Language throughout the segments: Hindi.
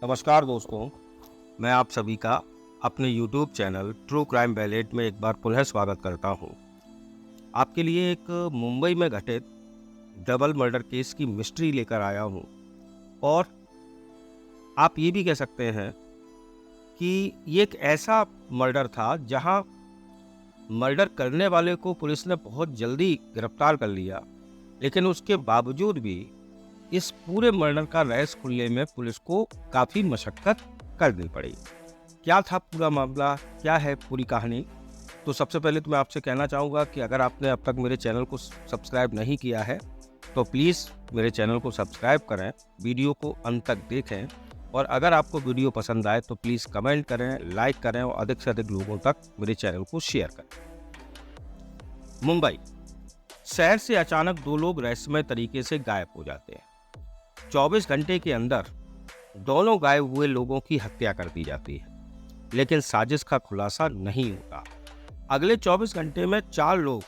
नमस्कार दोस्तों, मैं आप सभी का अपने YouTube channel true crime wallet में एक बार पुनः स्वागत करता हूं। आपके लिए एक मुंबई में घटित डबल मर्डर केस की मिस्ट्री लेकर आया हूं और आप ये भी कह सकते हैं कि ये एक ऐसा मर्डर था जहां मर्डर करने वाले को पुलिस ने बहुत जल्दी गिरफ्तार कर लिया, लेकिन उसके बावजूद भी इस पूरे मर्डर का रहस्य खुलने में पुलिस को काफ़ी मशक्कत करनी पड़ी। क्या था पूरा मामला, क्या है पूरी कहानी? तो सबसे पहले तो मैं आपसे कहना चाहूँगा कि अगर आपने अब तक मेरे चैनल को सब्सक्राइब नहीं किया है, तो प्लीज़ मेरे चैनल को सब्सक्राइब करें, वीडियो को अंत तक देखें और अगर आपको वीडियो पसंद आए तो प्लीज़ कमेंट करें, लाइक करें और अधिक से अधिक लोगों तक मेरे चैनल को शेयर करें। मुंबई शहर से अचानक दो लोग रहस्यमय तरीके से गायब हो जाते हैं। 24 घंटे के अंदर दोनों गायब हुए लोगों की हत्या कर दी जाती है, लेकिन साजिश का खुलासा नहीं होता। अगले 24 घंटे में 4 लोग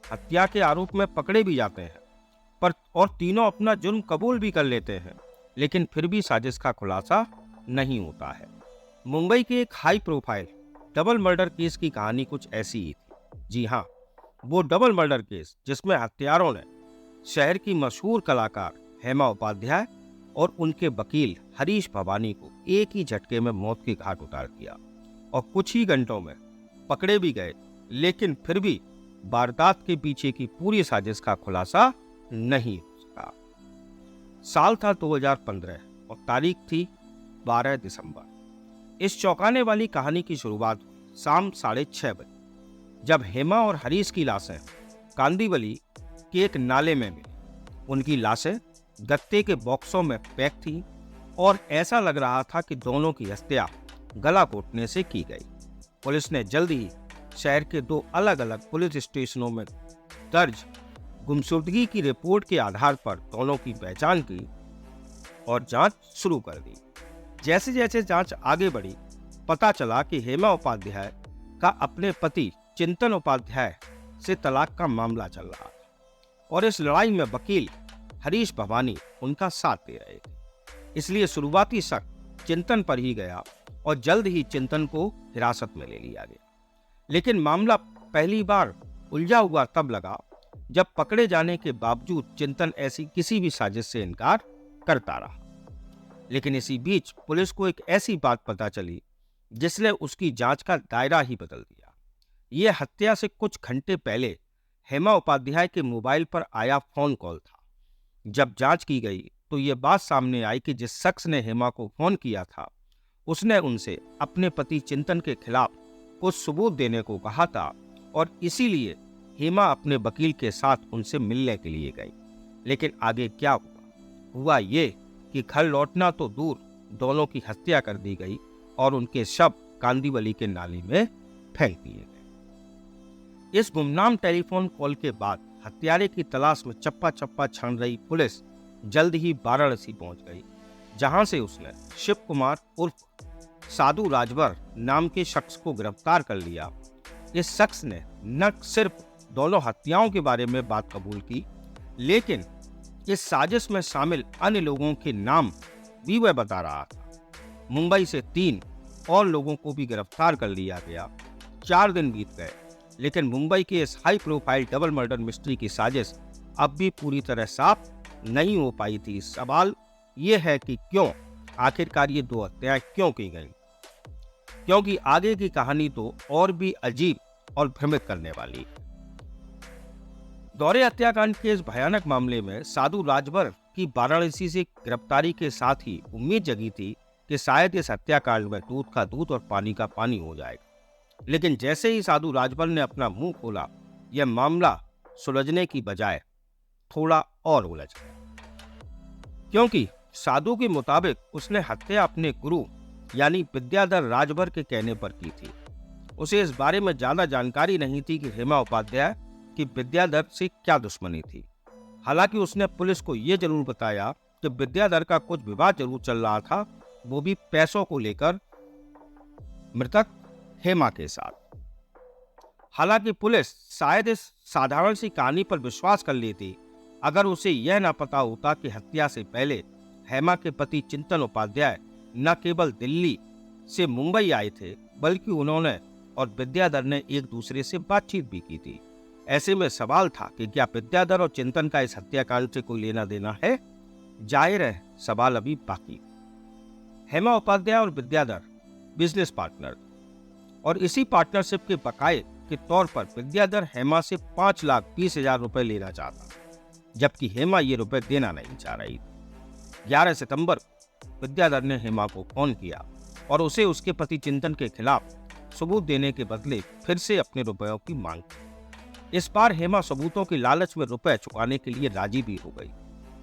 हत्या के आरोप में पकड़े भी जाते हैं और तीनों अपना जुर्म कबूल भी कर लेते हैं, लेकिन फिर भी साजिश का खुलासा नहीं होता है। मुंबई के एक high profile double murder case की कहानी कुछ ऐसी ही थी। जी हाँ, वो डबल मर्डर केस जिसमें हत्यारों ने शहर की मशहूर कलाकार हेमा उपाध्याय और उनके वकील हरीश भवानी को एक ही झटके में मौत के घाट उतार दिया और कुछ ही घंटों में पकड़े भी गए, लेकिन फिर भी वारदात के पीछे की पूरी साजिश का खुलासा नहीं हो सका। साल था 2015 और तारीख थी 12 दिसंबर। इस चौंकाने वाली कहानी की शुरुआत शाम 6:30 बजे, जब हेमा और हरीश की लाशें कांदीवली के एक नाले में मिली। उनकी लाशें गत्ते के बॉक्सों में पैक थी और ऐसा लग रहा था कि दोनों की हत्या गला घोटने से की गई। पुलिस ने जल्द ही शहर के 2 अलग अलग पुलिस स्टेशनों में दर्ज गुमशुदगी की रिपोर्ट के आधार पर दोनों की पहचान की और जांच शुरू कर दी। जैसे जैसे जांच आगे बढ़ी, पता चला कि हेमा उपाध्याय का अपने पति चिंतन उपाध्याय से तलाक का मामला चल रहा था और इस लड़ाई में वकील हरीश भवानी उनका साथ दे रहे थे। इसलिए शुरुआती शक चिंतन पर ही गया और जल्द ही चिंतन को हिरासत में ले लिया गया। लेकिन मामला पहली बार उलझा हुआ तब लगा जब पकड़े जाने के बावजूद चिंतन ऐसी किसी भी साजिश से इनकार करता रहा। लेकिन इसी बीच पुलिस को एक ऐसी बात पता चली जिसने उसकी जांच का दायरा ही बदल दिया। यह हत्या से कुछ घंटे पहले हेमा उपाध्याय के मोबाइल पर आया फोन कॉल था। जब जांच की गई तो ये बात सामने आई कि जिस शख्स ने हेमा को फोन किया था, उसने उनसे अपने पति चिंतन के खिलाफ कुछ सबूत देने को कहा था और इसीलिए हेमा अपने वकील के साथ उनसे मिलने के लिए गई। लेकिन आगे क्या हुआ ये कि घर लौटना तो दूर, दोनों की हत्या कर दी गई और उनके शव कांदीवली के नाली में फेंक दिए गए। इस गुमनाम टेलीफोन कॉल के बाद हत्यारे की तलाश में चप्पा चप्पा छान रही पुलिस जल्द ही वाराणसी पहुंच गई, जहां से उसने शिव कुमार उर्फ साधु राजभर नाम के शख्स को गिरफ्तार कर लिया। इस शख्स ने न सिर्फ दोनों हत्याओं के बारे में बात कबूल की, लेकिन इस साजिश में शामिल अन्य लोगों के नाम भी वह बता रहा था। मुंबई से 3 और लोगों को भी गिरफ्तार कर लिया गया। 4 दिन बीत गए, लेकिन मुंबई के इस high profile double murder mystery की साजिश अब भी पूरी तरह साफ नहीं हो पाई थी। सवाल यह है कि क्यों, आखिरकार ये 2 हत्याएं क्यों की गईं? क्योंकि आगे की कहानी तो और भी अजीब और भ्रमित करने वाली है। दौरे हत्याकांड के इस भयानक मामले में साधु राजभर की वाराणसी से गिरफ्तारी के साथ ही उम्मीद जगी थी कि शायद इस हत्याकांड में दूध का दूध और पानी का पानी हो जाएगा। लेकिन जैसे ही साधु राजभर ने अपना मुंह खोला, यह मामला सुलझने की बजाय थोड़ा और उलझ गया। क्योंकि साधु के मुताबिक उसने हत्या अपने गुरु यानी विद्याधर राजभर के कहने पर की थी। उसे इस बारे में ज्यादा जानकारी नहीं थी कि हेमा उपाध्याय की विद्याधर से क्या दुश्मनी थी। हालांकि उसने पुलिस को यह जरूर बताया कि विद्याधर का कुछ विवाद जरूर चल रहा था, वो भी पैसों को लेकर मृतक हेमा के साथ। हालांकि पुलिस शायद इस साधारण सी कहानी पर विश्वास कर लेती अगर उसे यह ना पता होता कि हत्या से पहले हेमा के पति चिंतन उपाध्याय न केवल दिल्ली से मुंबई आए थे, बल्कि उन्होंने और विद्याधर ने एक दूसरे से बातचीत भी की थी। ऐसे में सवाल था कि क्या विद्याधर और चिंतन का इस हत्याकांड से कोई लेना देना है? जाहिर है, सवाल अभी बाकी। हेमा उपाध्याय और विद्याधर बिजनेस पार्टनर, और इसी पार्टनरशिप के बकाये के तौर पर विद्याधर हेमा से 5,20,000 रुपए लेना चाहता, जबकि हेमा ये रुपए देना नहीं चाह रही थी। 11 सितंबर विद्याधर ने हेमा को फोन किया और उसे उसके पति चिंतन के खिलाफ सबूत देने के बदले फिर से अपने रुपयों की मांग की। इस बार हेमा सबूतों के लालच में रुपए चुकाने के लिए राजी भी हो गई,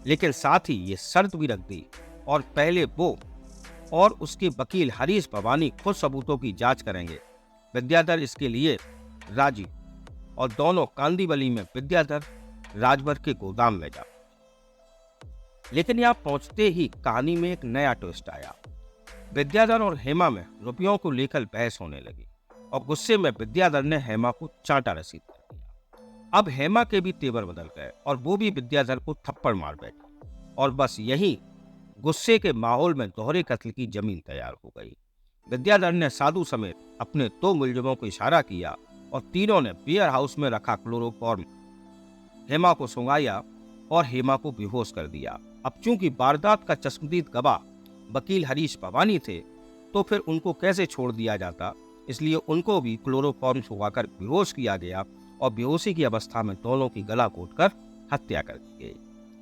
लेकिन साथ ही ये शर्त भी रख दी और पहले वो और उसके वकील हरीश भवानी खुद सबूतों की जांच करेंगे। विद्याधर इसके लिए राजी और दोनों कांदीवली में विद्याधर राजभर के गोदाम में जा। लेकिन यहाँ पहुंचते ही कहानी में एक नया ट्विस्ट आया। विद्याधर और हेमा में रुपयों को लेकर बहस होने लगी और गुस्से में विद्याधर ने हेमा को चांटा रसीद कर दिया। अब हेमा के भी तेवर बदल गए और वो भी विद्याधर को थप्पड़ मार बैठी, और बस यही गुस्से के माहौल में दोहरे कत्ल की जमीन तैयार हो गई। विद्याधर ने साधु समेत अपने 2 मुलजिमों को इशारा किया और तीनों ने बियर हाउस में रखा क्लोरोफॉर्म हेमा को सुंघाया और हेमा को बेहोश कर दिया। अब चूंकि वारदात का चश्मदीद गवाह वकील हरीश भवानी थे, तो फिर उनको कैसे छोड़ दिया जाता, इसलिए उनको भी क्लोरोफॉर्म सुंघाकर बेहोश किया गया और बेहोशी की अवस्था में दोनों की गला घोंटकर हत्या कर दी गई।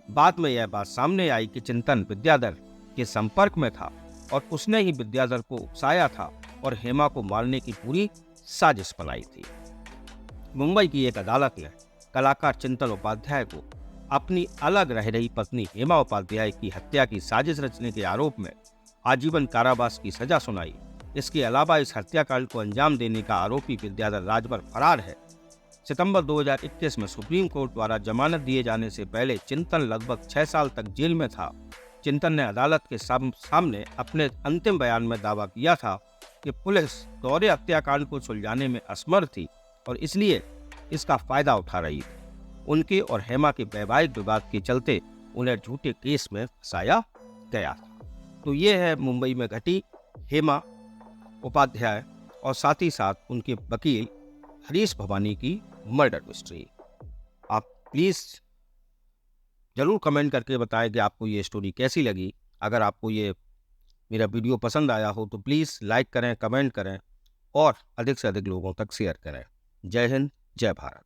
बाद में यह बात सामने आई कि चिंतन विद्याधर के संपर्क में था और उसने ही विद्याधर को उकसाया था और हेमा को मारने की पूरी साजिश बनाई थी। मुंबई की एक अदालत ने कलाकार चिंतन उपाध्याय को अपनी अलग रह रही पत्नी हेमा उपाध्याय की हत्या की साजिश रचने के आरोप में आजीवन कारावास की सजा सुनाई। इसके अलावा इस हत्याकांड को अंजाम देने का आरोपी विद्याधर राजभर फरार है। सितंबर 2021 में सुप्रीम कोर्ट द्वारा जमानत दिए जाने से पहले चिंतन लगभग 6 साल तक जेल में था। चिंतन ने अदालत के सामने अपने अंतिम बयान में दावा किया था कि पुलिस दोहरे हत्याकांड को सुलझाने में असमर्थ थी और इसलिए इसका फायदा उठा रही थी। उनके और हेमा के वैवाहिक विवाद के चलते उन्हें झूठे केस में फंसाया गया था। तो ये है मुंबई में घटी हेमा उपाध्याय और साथ ही साथ उनके वकील हरीश भवानी की मर्डर मिस्ट्री। आप प्लीज़ ज़रूर कमेंट करके बताएं कि आपको ये स्टोरी कैसी लगी। अगर आपको ये मेरा वीडियो पसंद आया हो तो प्लीज़ लाइक करें, कमेंट करें और अधिक से अधिक लोगों तक शेयर करें। जय हिंद, जय भारत।